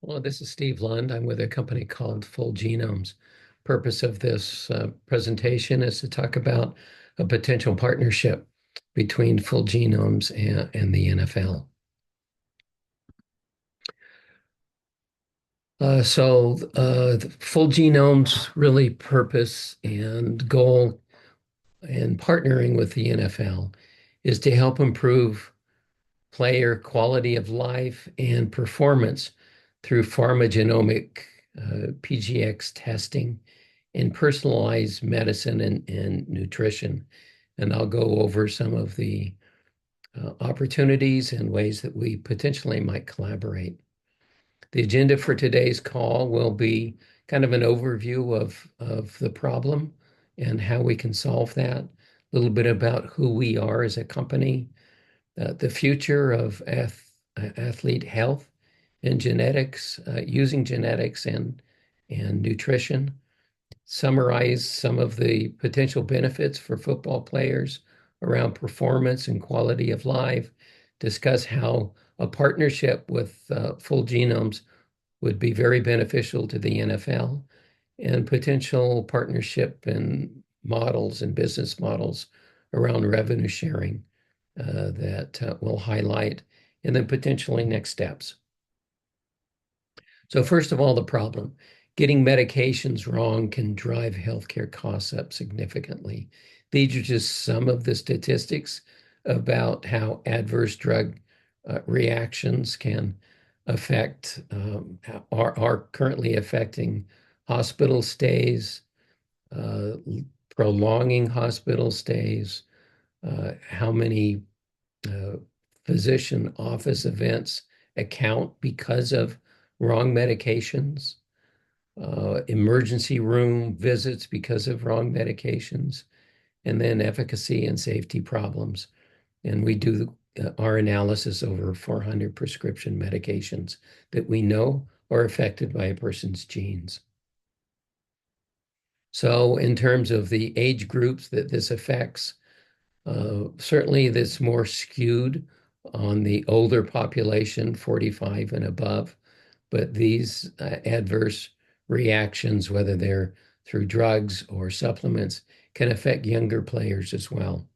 Well, this is Steve Lund. I'm with a company called Full Genomes. Purpose of this presentation is to talk about a potential partnership between Full Genomes and the NFL. The Full Genomes really purpose and goal in partnering with the NFL is to help improve player quality of life and performance through pharmacogenomic PGX testing in personalized medicine and nutrition. And I'll go over some of the opportunities and ways that we potentially might collaborate. The agenda for today's call will be kind of an overview of the problem and how we can solve that, a little bit about who we are as a company, the future of athlete health and genetics, using genetics and nutrition, summarize some of the potential benefits for football players around performance and quality of life, discuss how a partnership with Full Genomes would be very beneficial to the NFL, and potential partnership and models and business models around revenue sharing that we'll highlight, and then potentially next steps. So first of all, the problem. Getting medications wrong can drive healthcare costs up significantly. These are just some of the statistics about how adverse drug reactions can affect, are currently affecting hospital stays, uh, prolonging hospital stays, how many uh, physician office events account because of wrong medications, emergency room visits because of wrong medications, and then efficacy and safety problems. And we do our analysis over 400 prescription medications that we know are affected by a person's genes. So, in terms of the age groups that this affects, certainly that's more skewed on the older population, 45 and above. But these adverse reactions, whether they're through drugs or supplements, can affect younger players as well.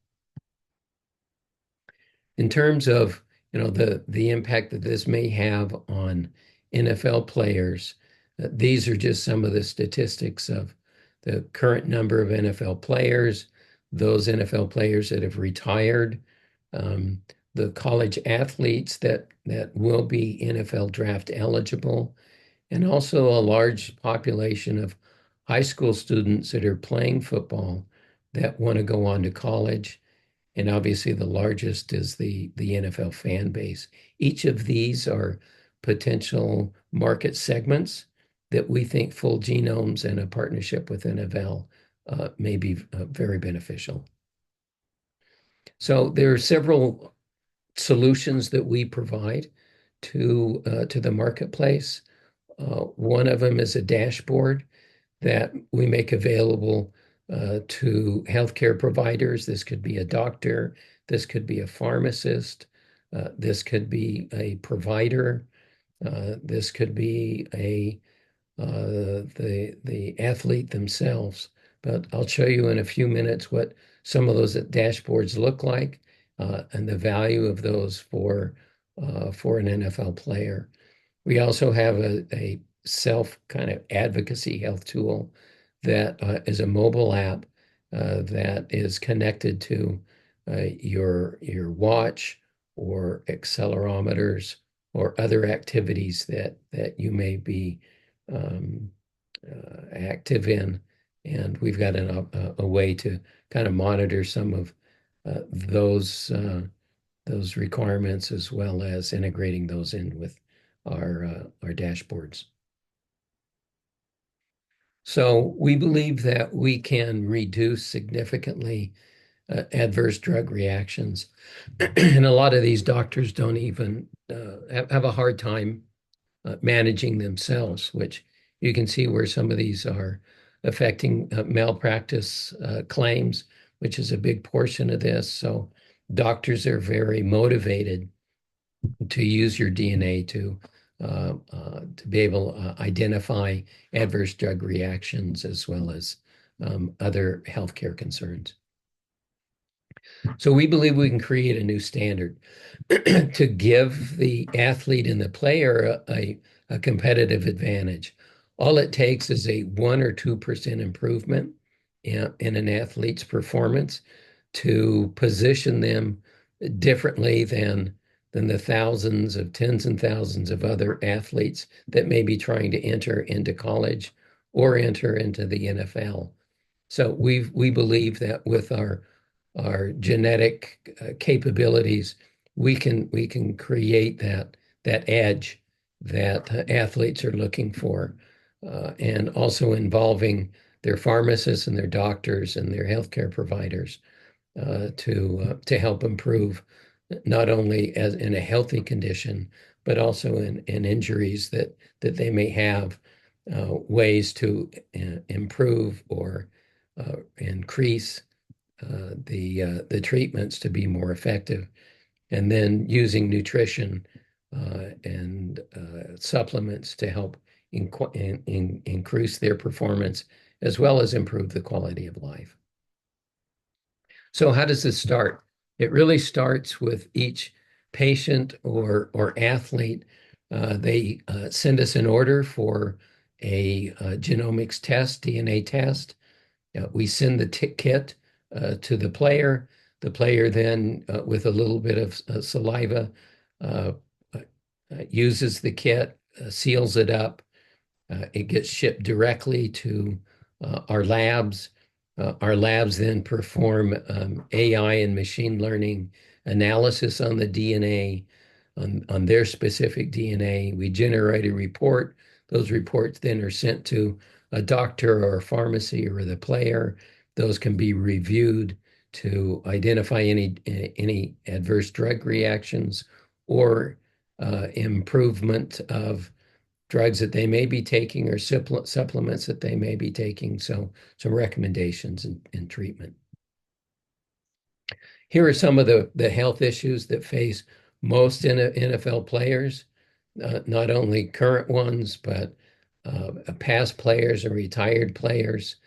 In terms of, the impact that this may have on NFL players, these are just some of the statistics of the current number of NFL players, those NFL players that have retired, um, the college athletes that will be NFL draft eligible, and also a large population of high school students that are playing football that want to go on to college. And obviously, the largest is the NFL fan base. Each of these are potential market segments that we think Full Genomes and a partnership with NFL may be very beneficial. So there are several solutions that we provide to the marketplace. One of them is a dashboard that we make available to healthcare providers. This could be a doctor, this could be a pharmacist, this could be a provider, this could be the athlete themselves. But I'll show you in a few minutes what some of those dashboards look like and the value of those for an NFL player. We also have a self kind of advocacy health tool that is a mobile app that is connected to your watch or accelerometers or other activities that you may be um, active in. And we've got a way to kind of monitor some of those requirements as well as integrating those in with our dashboards. So we believe that we can reduce significantly adverse drug reactions. And a lot of these doctors don't even have a hard time managing themselves, which you can see where some of these are affecting malpractice claims, which is a big portion of this. So doctors are very motivated to use your DNA to to be able to identify adverse drug reactions as well as other healthcare concerns. So we believe we can create a new standard to give the athlete and the player a competitive advantage. All it takes is a 1 or 2% improvement in an athlete's performance to position them differently than the thousands of tens and thousands of other athletes that may be trying to enter into college or enter into the NFL. So we believe that with our genetic capabilities, we can create that edge that athletes are looking for, and also involving their pharmacists and their doctors and their healthcare providers to help improve not only as in a healthy condition, but also in injuries that they may have, ways to improve or increase the treatments to be more effective, and then using nutrition and supplements to help increase their performance as well as improve the quality of life. So how does this start? It really starts with each patient or athlete. They send us an order for a genomics test, DNA test. We send the kit to the player. The player then, with a little bit of saliva, uh, uses the kit, seals it up. It gets shipped directly to our labs. Our labs then perform AI and machine learning analysis on the DNA, on their specific DNA. We generate a report. Those reports then are sent to a doctor or a pharmacy or the player. Those can be reviewed to identify any adverse drug reactions or improvement of drugs that they may be taking or supplements that they may be taking. So some recommendations and treatment. Here are some of the health issues that face most NFL players, not only current ones, but past players and retired players.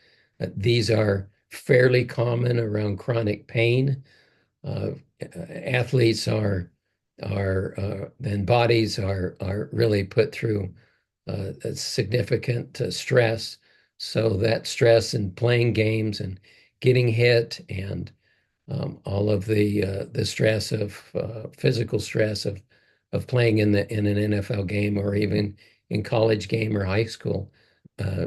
These are fairly common around chronic pain. Uh, Athletes and bodies are really put through a significant stress. So that stress in playing games and getting hit and all of the stress of physical stress of playing in an NFL game or even in college game or high school, uh,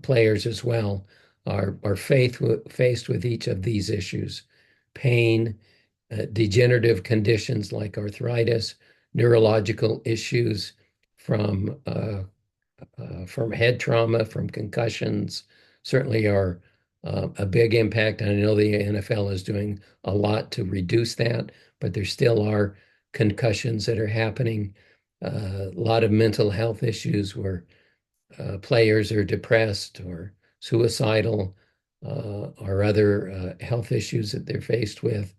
players as well are faced with each of these issues: pain, degenerative conditions like arthritis, neurological issues from from head trauma, from concussions, certainly are a big impact. I know the NFL is doing a lot to reduce that, but there still are concussions that are happening. A lot of mental health issues where players are depressed or suicidal, or other health issues that they're faced with.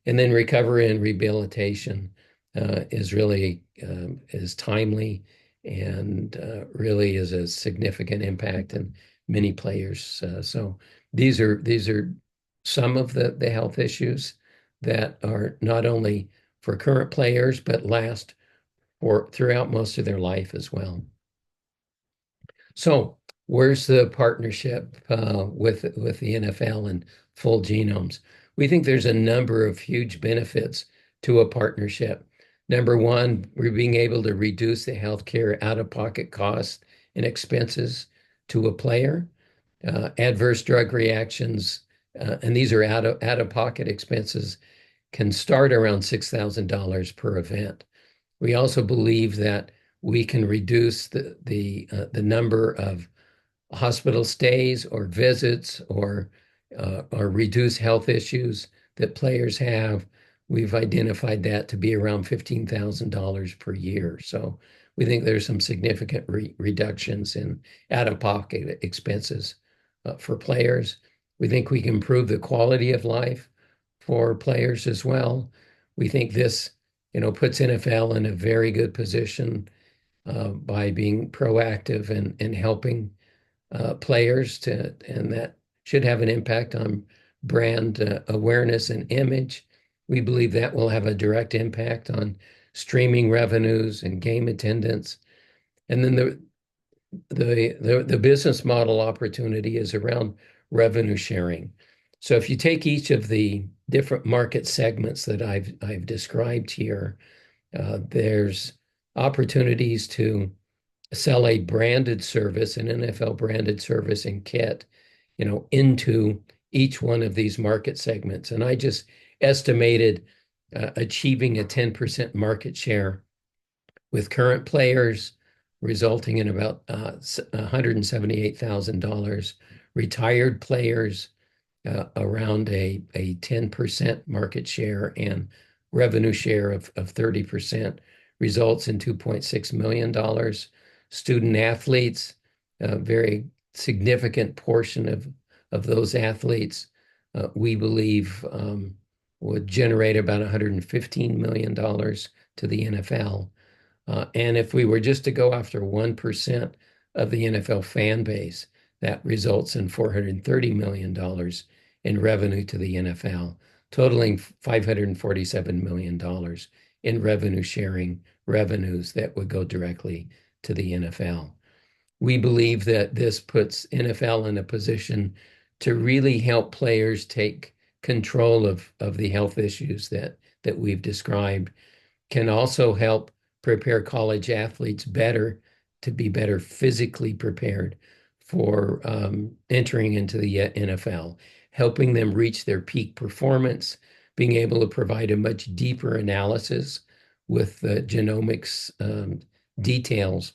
And then recovery and rehabilitation is really is timely and really is a significant impact in many players. So these are some of the health issues that are not only for current players but last for throughout most of their life as well. So where's the partnership with the NFL and full genomes? We think there's a number of huge benefits to a partnership. Number one, we're being able to reduce the healthcare out-of-pocket costs and expenses to a player. Adverse drug reactions, and these are out-of-pocket expenses, can start around $6,000 per event. We also believe that we can reduce the number of hospital stays or visits or reduce health issues that players have. We've identified that to be around $15,000 per year. So we think there's some significant reductions in out-of-pocket expenses for players. We think we can improve the quality of life for players as well. We think this puts NFL in a very good position by being proactive and helping players and that should have an impact on brand awareness and image. We believe that will have a direct impact on streaming revenues and game attendance. And then the business model opportunity is around revenue sharing. So if you take each of the different market segments that I've described here, there's opportunities to sell a branded service, an NFL branded service and kit, into each one of these market segments. And I just estimated achieving a 10% market share with current players, resulting in about $178,000, retired players, around a 10% market share, and revenue share of 30% results in $2.6 million. Student athletes, a very significant portion of those athletes, we believe would generate about $115 million to the NFL. And if we were just to go after 1% of the NFL fan base, that results in $430 million in revenue to the NFL, totaling $547 million in revenue sharing revenues that would go directly to the NFL. We believe that this puts NFL in a position to really help players take control of the health issues that we've described, can also help prepare college athletes better to be better physically prepared for entering into the NFL, helping them reach their peak performance, being able to provide a much deeper analysis with genomics details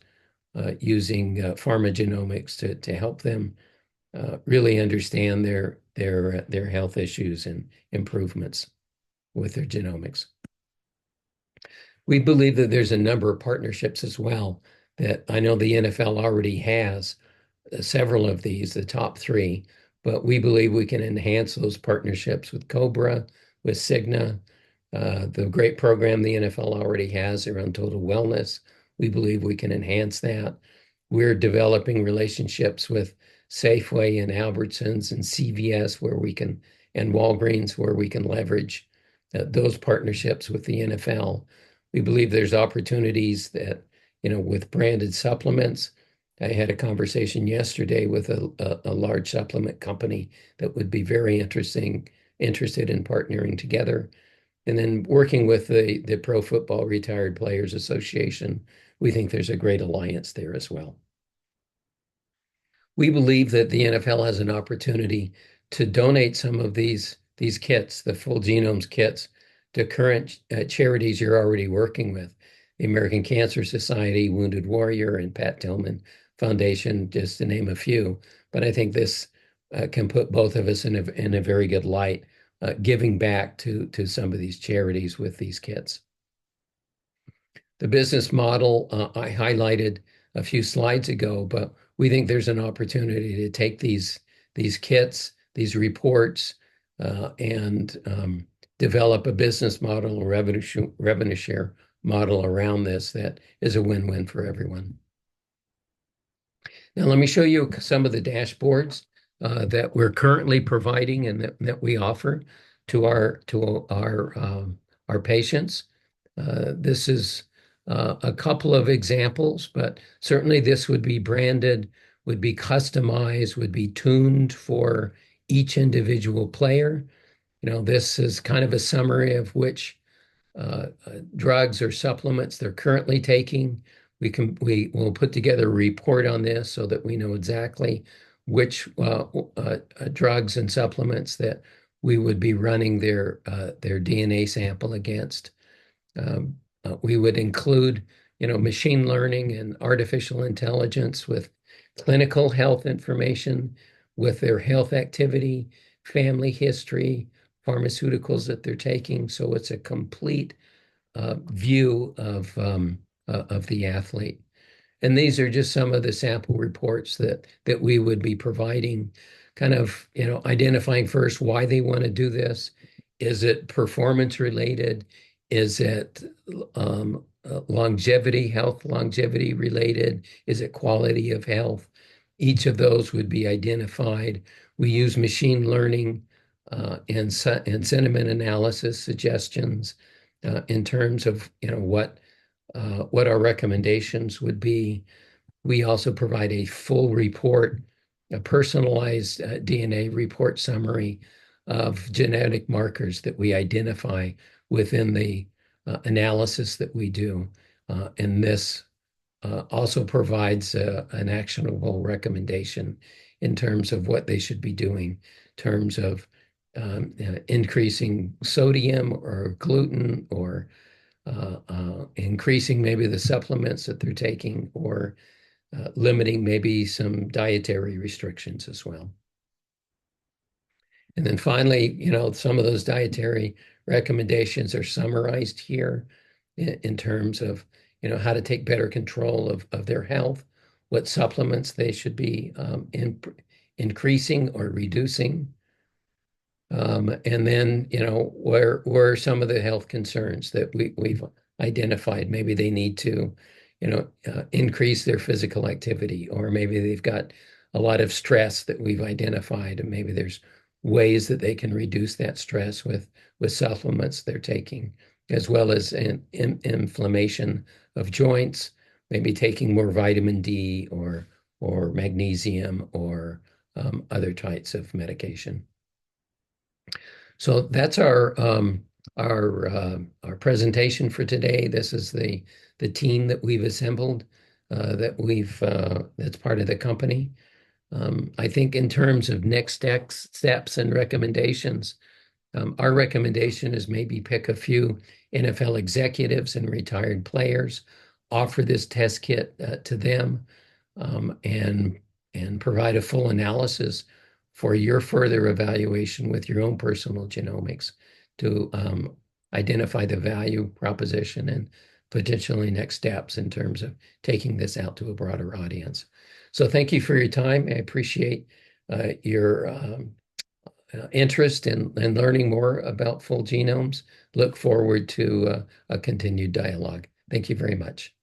using pharmacogenomics to help them really understand their health issues and improvements with their genomics. We believe that there's a number of partnerships as well that I know the NFL already has several of these, the top three, but we believe we can enhance those partnerships with Cobra, with Cigna, the great program the NFL already has around total wellness. We believe we can enhance that. We're developing relationships with Safeway and Albertsons and CVS and Walgreens where we can leverage those partnerships with the NFL. We believe there's opportunities that, with branded supplements. I had a conversation yesterday with a large supplement company that would be very interested in partnering together. And then working with the Pro Football Retired Players Association, we think there's a great alliance there as well. We believe that the NFL has an opportunity to donate some of these kits, the full genomes kits, to current charities you're already working with, the American Cancer Society, Wounded Warrior, and Pat Tillman Foundation, just to name a few. But I think this can put both of us in a very good light, giving back to some of these charities with these kits. The business model I highlighted a few slides ago, but we think there's an opportunity to take these kits, these reports, and develop a business model, a revenue share model around this that is a win-win for everyone. Now, let me show you some of the dashboards that we're currently providing and that we offer to our patients. This is a couple of examples, but certainly this would be branded, would be customized, would be tuned for each individual player. This is kind of a summary of which drugs or supplements they're currently taking. We will put together a report on this so that we know exactly which drugs and supplements that we would be running their DNA sample against. We would include, machine learning and artificial intelligence with clinical health information, with their health activity, family history, pharmaceuticals that they're taking. So it's a complete view of the athlete. And these are just some of the sample reports that we would be providing, kind of, identifying first why they want to do this. Is it performance related? Is it longevity, health longevity related? Is it quality of health? Each of those would be identified. We use machine learning and sentiment analysis suggestions in terms of what our recommendations would be. We also provide a full report, a personalized DNA report summary of genetic markers that we identify within the analysis that we do. And this also provides an actionable recommendation in terms of what they should be doing, in terms of increasing sodium or gluten or increasing maybe the supplements that they're taking or limiting maybe some dietary restrictions as well. And then finally, some of those dietary recommendations are summarized here in terms of, how to take better control of their health, what supplements they should be increasing or reducing. And then, where are some of the health concerns that we've identified? Maybe they need to, increase their physical activity, or maybe they've got a lot of stress that we've identified, and maybe there's ways that they can reduce that stress with supplements they're taking, as well as inflammation of joints, maybe taking more vitamin D or magnesium or other types of medication. So that's our presentation for today. This is the team that we've assembled that's part of the company. I think in terms of next steps and recommendations, our recommendation is maybe pick a few NFL executives and retired players, offer this test kit to them, and provide a full analysis for your further evaluation with your own personal genomics to identify the value proposition and potentially next steps in terms of taking this out to a broader audience. So thank you for your time. I appreciate your interest in learning more about full genomes. Look forward to a continued dialogue. Thank you very much.